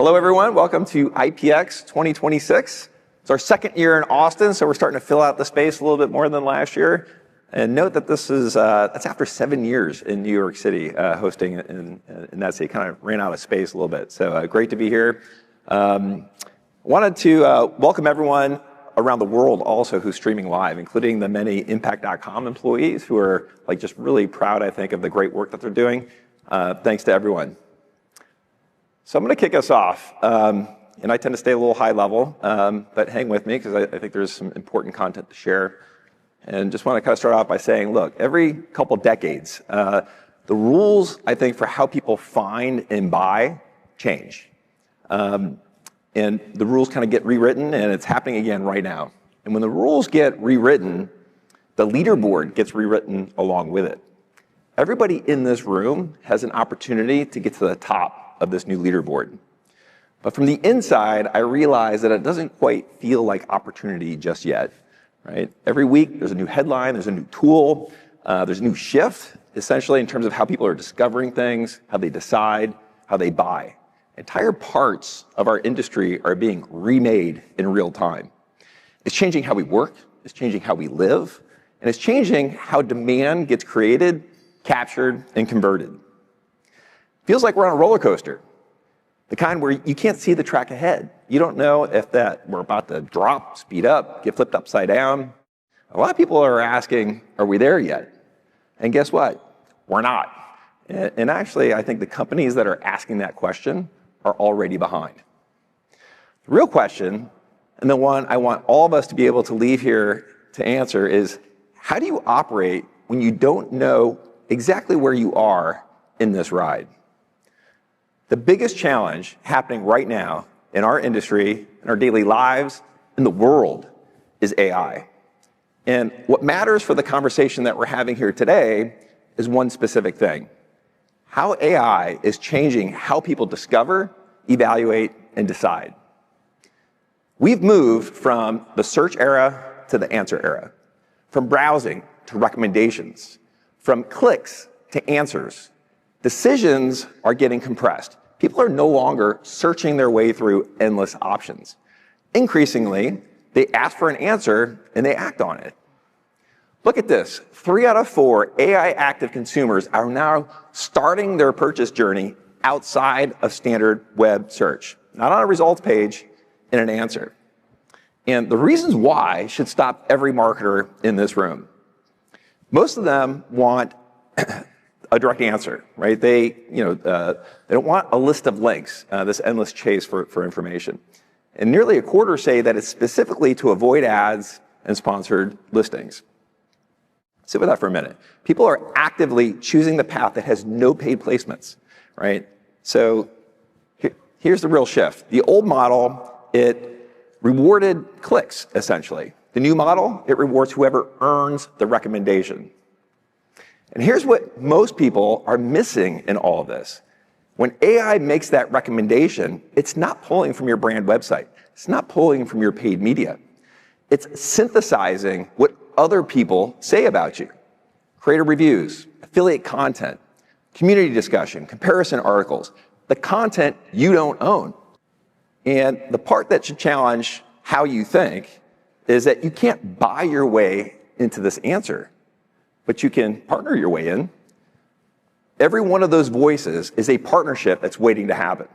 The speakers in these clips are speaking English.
Hello, everyone. Welcome to IPX 2026. It's our second year in Austin, so we're starting to fill out the space a little bit more than last year. And note that this is that's after 7 years in New York City hosting in that city. Kind of ran out of space a little bit, so great to be here. Wanted to welcome everyone around the world also who's streaming live, including the many Impact.com employees who are just really proud, I think, of the great work that they're doing. Thanks to everyone. So I'm going to kick us off, and I tend to stay a little high level, but hang with me because I think there's some important content to share. And just want to kind of start off by saying, look, every couple decades, the rules, I think, for how people find and buy change. And the rules kind of get rewritten, and it's happening again right now. And when the rules get rewritten, the leaderboard gets rewritten along with it. Everybody in this room has an opportunity to get to the top of this new leaderboard. But from the inside, I realize that it doesn't quite feel like opportunity just yet, right? Every week, there's a new headline, there's a new tool, there's a new shift, essentially, in terms of how people are discovering things, how they decide, how they buy. Entire parts of our industry are being remade in real time. It's changing how we work, it's changing how we live, and it's changing how demand gets created, captured, and converted. Feels like we're on a roller coaster, the kind where you can't see the track ahead. You don't know if that we're about to drop, speed up, get flipped upside down. A lot of people are asking, are we there yet? And guess what? We're not. And actually, I think the companies that are asking that question are already behind. The real question, and the one I want all of us to be able to leave here to answer, is how do you operate when you don't know exactly where you are in this ride? The biggest challenge happening right now in our industry, in our daily lives, in the world, is AI. And what matters for the conversation that we're having here today is one specific thing: how AI is changing how people discover, evaluate, and decide. We've moved from the search era to the answer era, from browsing to recommendations, from clicks to answers. Decisions are getting compressed. People are no longer searching their way through endless options. Increasingly, they ask for an answer and they act on it. Look at this. 3 out of 4 AI active consumers are now starting their purchase journey outside of standard web search, not on a results page, in an answer. And the reasons why should stop every marketer in this room. Most of them want a direct answer, right? They don't want a list of links, this endless chase for information. And nearly a quarter say that it's specifically to avoid ads and sponsored listings. Sit with that for a minute. People are actively choosing the path that has no paid placements, right? So here's the real shift. The old model, it rewarded clicks, essentially. The new model, it rewards whoever earns the recommendation. And here's what most people are missing in all of this. When AI makes that recommendation, it's not pulling from your brand website. It's not pulling from your paid media. It's synthesizing what other people say about you. Creator reviews, affiliate content, community discussion, comparison articles, the content you don't own. And the part that should challenge how you think is that you can't buy your way into this answer, but you can partner your way in. Every one of those voices is a partnership that's waiting to happen.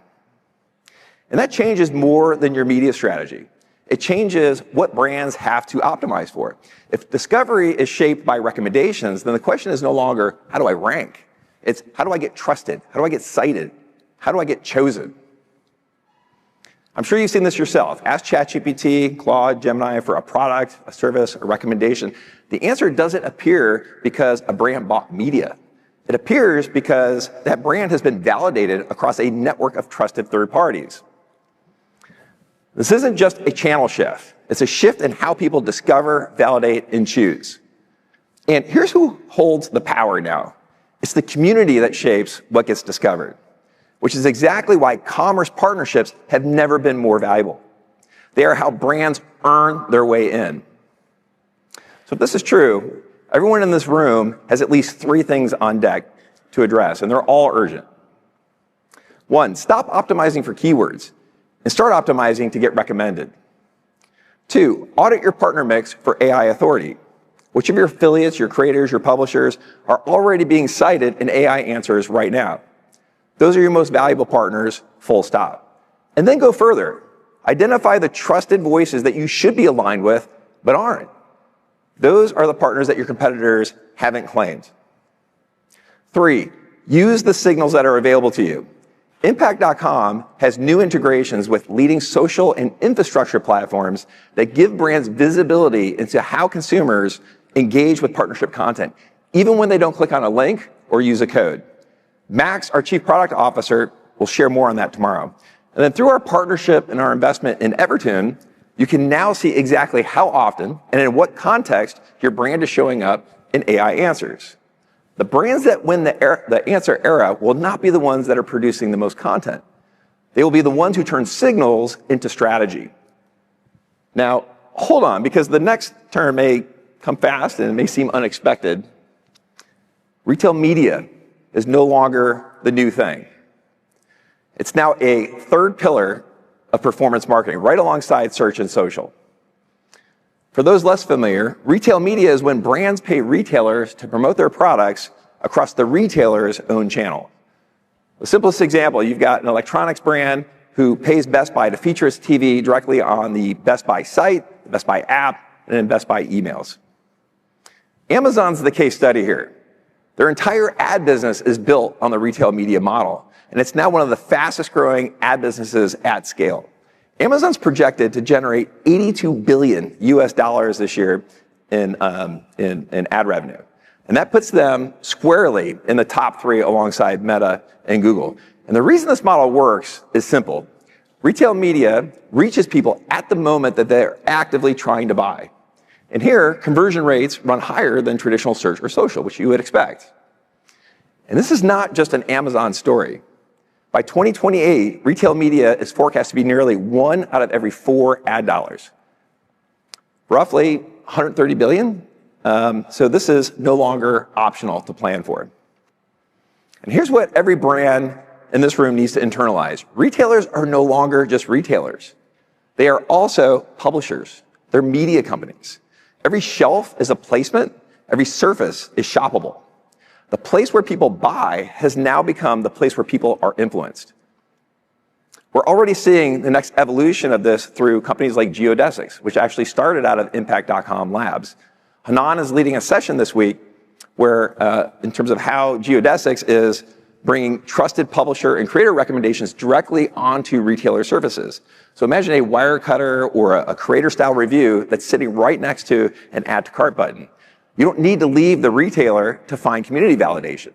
And that changes more than your media strategy. It changes what brands have to optimize for. If discovery is shaped by recommendations, then the question is no longer, how do I rank? It's, how do I get trusted? How do I get cited? How do I get chosen? I'm sure you've seen this yourself. Ask ChatGPT, Claude, Gemini for a product, a service, a recommendation. The answer doesn't appear because a brand bought media. It appears because that brand has been validated across a network of trusted third parties. This isn't just a channel shift. It's a shift in how people discover, validate, and choose. And here's who holds the power now. It's the community that shapes what gets discovered, which is exactly why commerce partnerships have never been more valuable. They are how brands earn their way in. So if this is true, everyone in this room has at least 3 things on deck to address, and they're all urgent. 1, stop optimizing for keywords. and start optimizing to get recommended. 2, audit your partner mix for AI authority. Which of your affiliates, your creators, your publishers are already being cited in AI answers right now? Those are your most valuable partners, full stop. And then go further. Identify the trusted voices that you should be aligned with, but aren't. Those are the partners that your competitors haven't claimed. 3, use the signals that are available to you. Impact.com has new integrations with leading social and infrastructure platforms that give brands visibility into how consumers engage with partnership content, even when they don't click on a link or use a code. Max, our Chief Product Officer, will share more on that tomorrow. And then through our partnership and our investment in Evertune, you can now see exactly how often and in what context your brand is showing up in AI answers. The brands that win the answer era will not be the ones that are producing the most content. They will be the ones who turn signals into strategy. Now, hold on, because the next term may come fast and it may seem unexpected. Retail media is no longer the new thing. It's now a third pillar of performance marketing, right alongside search and social. For those less familiar, retail media is when brands pay retailers to promote their products across the retailer's own channel. The simplest example, you've got an electronics brand who pays Best Buy to feature its TV directly on the Best Buy site, the Best Buy app, and in Best Buy emails. Amazon's the case study here. Their entire ad business is built on the retail media model, and it's now one of the fastest growing ad businesses at scale. Amazon's projected to generate $82 billion this year in ad revenue. And that puts them squarely in the top 3 alongside Meta and Google. And the reason this model works is simple. Retail media reaches people at the moment that they're actively trying to buy. And here, conversion rates run higher than traditional search or social, which you would expect. And this is not just an Amazon story. By 2028, retail media is forecast to be nearly 1 out of every 4 ad dollars. Roughly 130 billion. So this is no longer optional to plan for. And here's what every brand in this room needs to internalize. Retailers are no longer just retailers. They are also publishers. They're media companies. Every shelf is a placement. Every surface is shoppable. The place where people buy has now become the place where people are influenced. We're already seeing the next evolution of this through companies like Geodesix, which actually started out of Impact.com labs. Hanan is leading a session this week where, in terms of how Geodesix is bringing trusted publisher and creator recommendations directly onto retailer surfaces. So imagine a Wirecutter or a creator-style review that's sitting right next to an add to cart button. You don't need to leave the retailer to find community validation.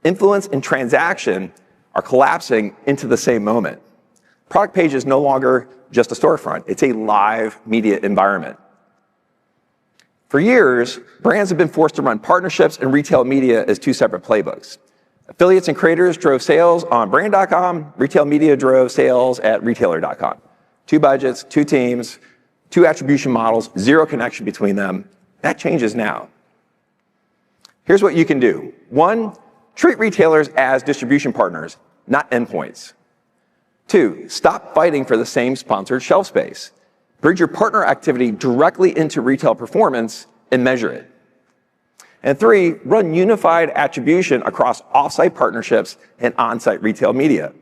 Influence and transaction are collapsing into the same moment. Product page is no longer just a storefront. It's a live media environment. For years, brands have been forced to run partnerships and retail media as 2 separate playbooks. Affiliates and creators drove sales on brand.com. Retail media drove sales at retailer.com. 2 budgets, 2 teams, 2 attribution models, 0 connection between them. That changes now. Here's what you can do. 1, treat retailers as distribution partners, not endpoints. 2, stop fighting for the same sponsored shelf space. Bridge your partner activity directly into retail performance and measure it. And 3, run unified attribution across offsite partnerships and onsite retail media.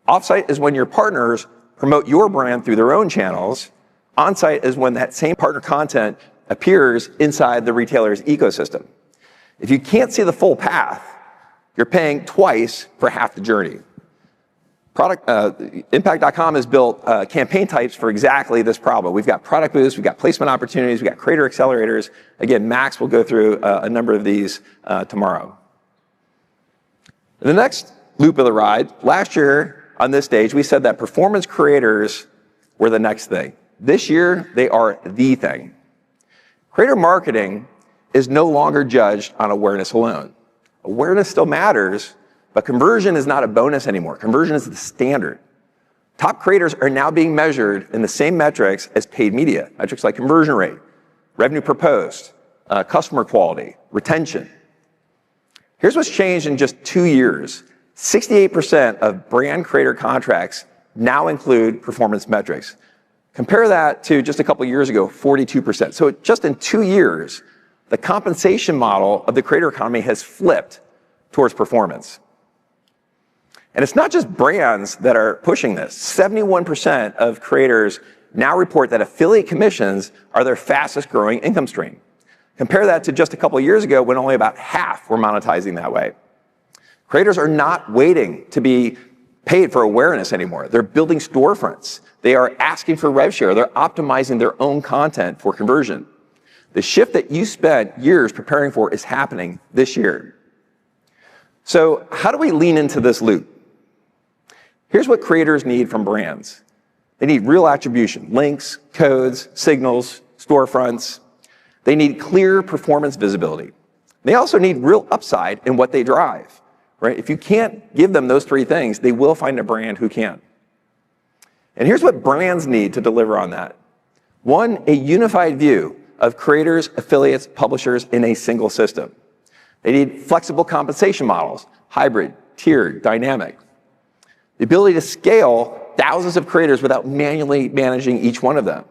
Offsite is when your partners promote your brand through their own channels. Onsite is when that same partner content appears inside the retailer's ecosystem. If you can't see the full path, you're paying twice for half the journey. Impact.com has built campaign types for exactly this problem. We've got product boosts, we've got placement opportunities, we've got creator accelerators. Again, Max will go through a number of these tomorrow. In the next loop of the ride, last year on this stage, we said that performance creators were the next thing. This year, they are the thing. Creator marketing is no longer judged on awareness alone. Awareness still matters, but conversion is not a bonus anymore. Conversion is the standard. Top creators are now being measured in the same metrics as paid media, metrics like conversion rate, revenue per post, customer quality, retention. Here's what's changed in just 2 years. 68% of brand creator contracts now include performance metrics. Compare that to just a couple years ago, 42%. So just in 2 years, the compensation model of the creator economy has flipped towards performance. And it's not just brands that are pushing this. 71% of creators now report that affiliate commissions are their fastest growing income stream. Compare that to just a couple of years ago when only about half were monetizing that way. Creators are not waiting to be paid for awareness anymore. They're building storefronts. They are asking for rev share. They're optimizing their own content for conversion. The shift that you spent years preparing for is happening this year. So how do we lean into this loop? Here's what creators need from brands. They need real attribution, links, codes, signals, storefronts. They need clear performance visibility. They also need real upside in what they drive, right? If you can't give them those three things, they will find a brand who can. And here's what brands need to deliver on that. One, a unified view of creators, affiliates, publishers in a single system. They need flexible compensation models, hybrid, tiered, dynamic. The ability to scale thousands of creators without manually managing each one of them.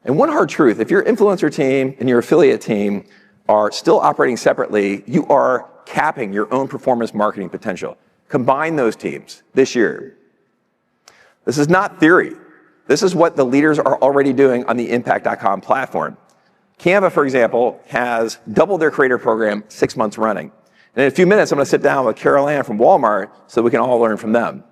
And one hard truth, if your influencer team and your affiliate team are still operating separately, you are capping your own performance marketing potential. Combine those teams this year. This is not theory. This is what the leaders are already doing on the impact.com platform. Canva, for example, has doubled their creator program 6 months running. And in a few minutes, I'm going to sit down with Carol Ann from Walmart so we can all learn from them.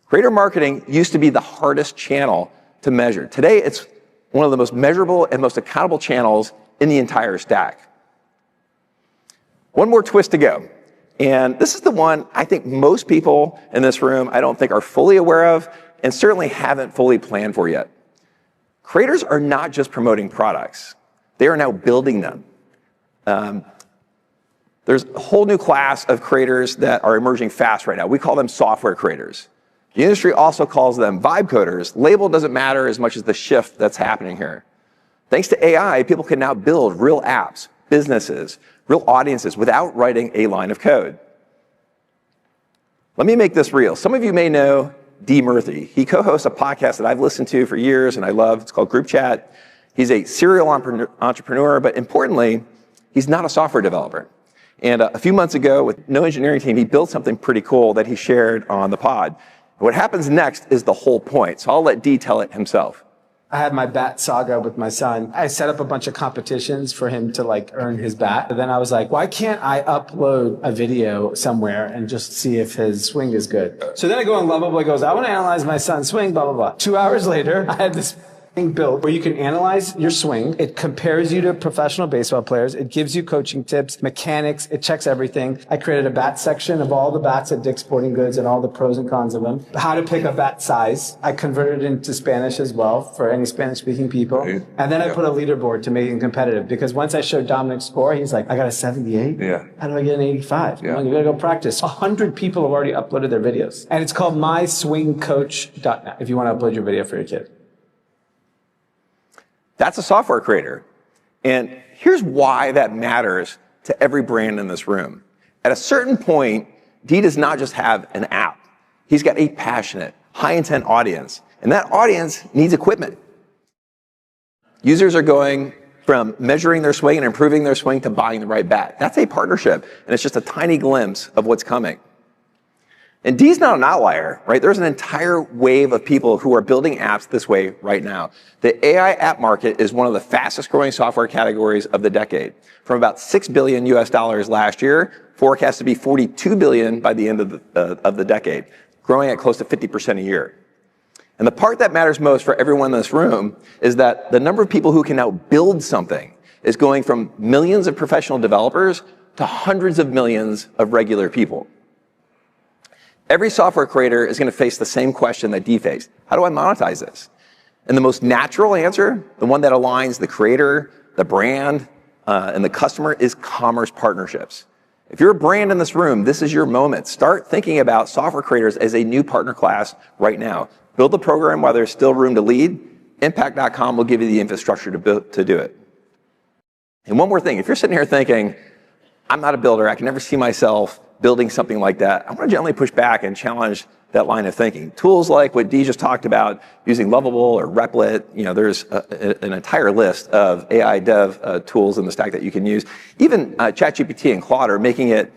Creator marketing used to be the hardest channel to measure. Today, it's one of the most measurable and most accountable channels in the entire stack. One more twist to go. And this is the one I think most people in this room I don't think are fully aware of and certainly haven't fully planned for yet. Creators are not just promoting products. They are now building them. There's a whole new class of creators that are emerging fast right now. We call them software creators. The industry also calls them vibe coders. Label doesn't matter as much as the shift that's happening here. Thanks to AI, people can now build real apps, businesses, real audiences without writing a line of code. Let me make this real. Some of you may know D. Murthy. He co-hosts a podcast that I've listened to for years and I love. It's called Group Chat. He's a serial entrepreneur, but importantly, he's not a software developer. And a few months ago, with no engineering team, he built something pretty cool that he shared on the pod. What happens next is the whole point, so I'll let D tell it himself. I had my bat saga with my son. I set up a bunch of competitions for him to earn his bat. And then I was like, why can't I upload a video somewhere and just see if his swing is good? So then I go on Lovable. It goes, I want to analyze my son's swing, blah, blah, blah. 2 hours later, I had this thing built where you can analyze your swing. It compares you to professional baseball players. It gives you coaching tips, mechanics. It checks everything. I created a bat section of all the bats at Dick's Sporting Goods and all the pros and cons of them. How to pick a bat size. I converted it into Spanish as well for any Spanish-speaking people. And then I put a leaderboard to make it competitive because once I showed Dominic's score, he's like, I got a 78? Yeah. How do I get an 85? Yeah. You gotta go practice. 100 people have already uploaded their videos. And it's called myswingcoach.net if you want to upload your video for your kid. That's a software creator. And here's why that matters to every brand in this room. At a certain point, D does not just have an app. He's got a passionate, high-intent audience. And that audience needs equipment. Users are going from measuring their swing and improving their swing to buying the right bat. That's a partnership, and it's just a tiny glimpse of what's coming. And D's not an outlier, right? There's an entire wave of people who are building apps this way right now. The AI app market is one of the fastest growing software categories of the decade. From about $6 billion last year, forecast to be $42 billion by the end of the decade, growing at close to 50% a year. And the part that matters most for everyone in this room is that the number of people who can now build something is going from millions of professional developers to hundreds of millions of regular people. Every software creator is going to face the same question that D faced. How do I monetize this? And the most natural answer, the one that aligns the creator, the brand, and the customer is commerce partnerships. If you're a brand in this room, this is your moment. Start thinking about software creators as a new partner class right now. Build the program while there's still room to lead. Impact.com will give you the infrastructure to do it. And one more thing, if you're sitting here thinking, I'm not a builder, I can never see myself building something like that, I want to gently push back and challenge that line of thinking. Tools like what Dee just talked about, using Lovable or Replit, there's an entire list of AI dev tools in the stack that you can use. Even ChatGPT and Claude are making it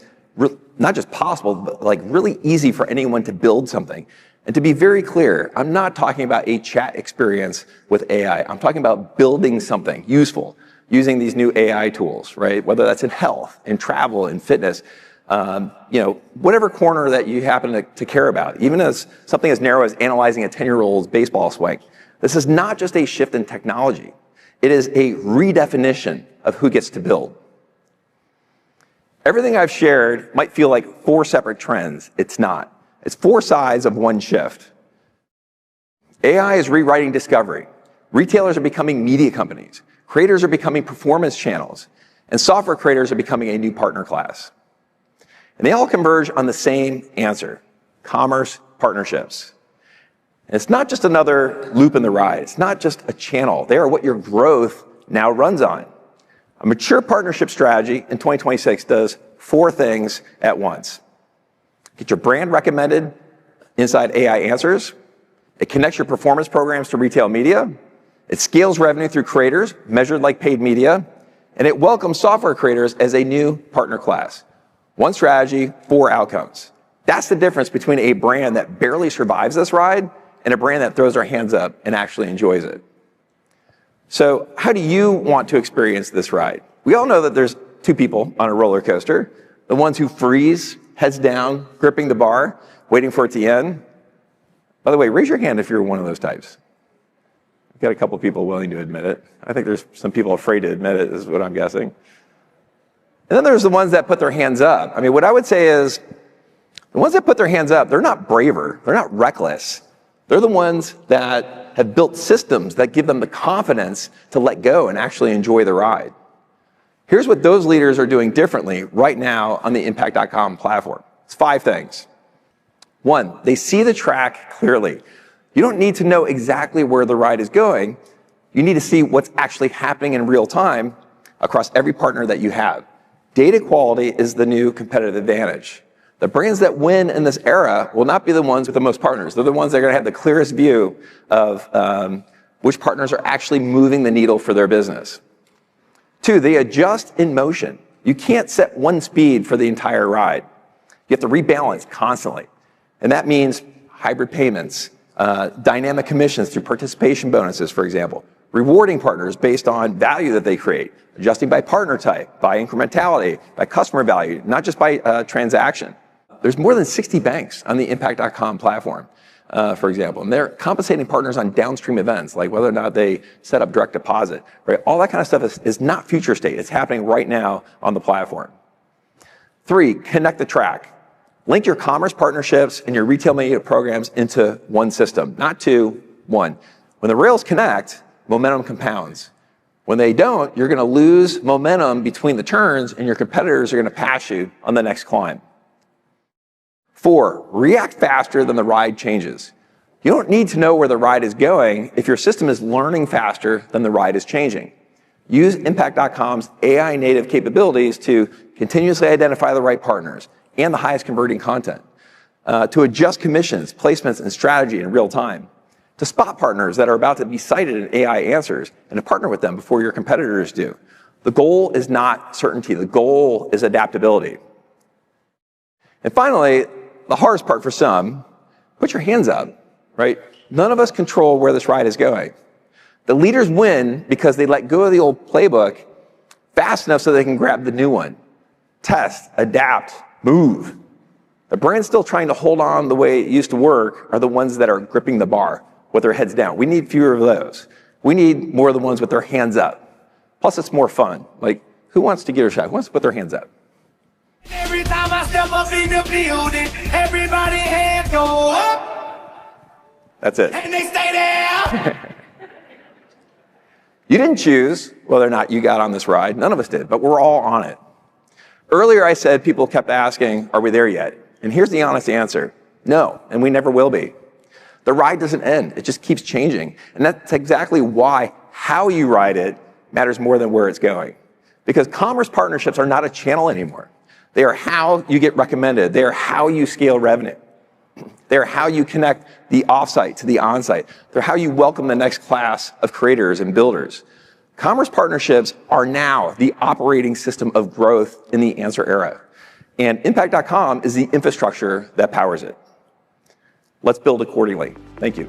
not just possible, but like really easy for anyone to build something. And to be very clear, I'm not talking about a chat experience with AI. I'm talking about building something useful using these new AI tools, right? Whether that's in health, in travel, in fitness, whatever corner that you happen to care about, even as something as narrow as analyzing a 10-year-old's baseball swing. This is not just a shift in technology. It is a redefinition of who gets to build. Everything I've shared might feel like 4 separate trends. It's not. It's 4 sides of one shift. AI is rewriting discovery. Retailers are becoming media companies. Creators are becoming performance channels. And software creators are becoming a new partner class. And they all converge on the same answer: commerce partnerships. And it's not just another loop in the ride. It's not just a channel. They are what your growth now runs on. A mature partnership strategy in 2026 does 4 things at once. Get your brand recommended inside AI Answers. It connects your performance programs to retail media. It scales revenue through creators, measured like paid media. And it welcomes software creators as a new partner class. 1 strategy, 4 outcomes. That's the difference between a brand that barely survives this ride and a brand that throws their hands up and actually enjoys it. So how do you want to experience this ride? We all know that there's 2 people on a roller coaster: the ones who freeze, heads down, gripping the bar, waiting for it to end. By the way, raise your hand if you're one of those types. I've got a couple people willing to admit it. I think there's some people afraid to admit it, is what I'm guessing. And then there's the ones that put their hands up. I mean, what I would say is the ones that put their hands up, they're not braver, they're not reckless. They're the ones that have built systems that give them the confidence to let go and actually enjoy the ride. Here's what those leaders are doing differently right now on the Impact.com platform. It's 5 things. 1, they see the track clearly. You don't need to know exactly where the ride is going. You need to see what's actually happening in real time across every partner that you have. Data quality is the new competitive advantage. The brands that win in this era will not be the ones with the most partners. They're the ones that are going to have the clearest view of which partners are actually moving the needle for their business. 2, they adjust in motion. You can't set one speed for the entire ride. You have to rebalance constantly. And that means hybrid payments, dynamic commissions through participation bonuses, for example, rewarding partners based on value that they create, adjusting by partner type, by incrementality, by customer value, not just by transaction. There's more than 60 banks on the Impact.com platform, for example, and they're compensating partners on downstream events, like whether or not they set up direct deposit, right? All that kind of stuff is not future state. It's happening right now on the platform. 3, connect the track. Link your commerce partnerships and your retail media programs into one system, not 2, 1. When the rails connect, momentum compounds. When they don't, you're going to lose momentum between the turns and your competitors are going to pass you on the next climb. 4, react faster than the ride changes. You don't need to know where the ride is going if your system is learning faster than the ride is changing. Use Impact.com's AI native capabilities to continuously identify the right partners and the highest converting content, to adjust commissions, placements, and strategy in real time, to spot partners that are about to be cited in AI Answers and to partner with them before your competitors do. The goal is not certainty. The goal is adaptability. And finally, the hardest part for some, put your hands up, right? None of us control where this ride is going. The leaders win because they let go of the old playbook fast enough so they can grab the new one. Test, adapt, move. The brands still trying to hold on the way it used to work are the ones that are gripping the bar with their heads down. We need fewer of those. We need more of the ones with their hands up. Plus, it's more fun. Like, who wants to give it a shot? Who wants to put their hands up? Every time I step up in the building, everybody hands go up. That's it. And they stay there. You didn't choose whether or not you got on this ride. None of us did, but we're all on it. Earlier, I said people kept asking, are we there yet? And here's the honest answer. No, and we never will be. The ride doesn't end. It just keeps changing. And that's exactly why how you ride it matters more than where it's going. Because commerce partnerships are not a channel anymore. They are how you get recommended. They are how you scale revenue. They're how you connect the offsite to the onsite. They're how you welcome the next class of creators and builders. Commerce partnerships are now the operating system of growth in the Answer era. And Impact.com is the infrastructure that powers it. Let's build accordingly. Thank you.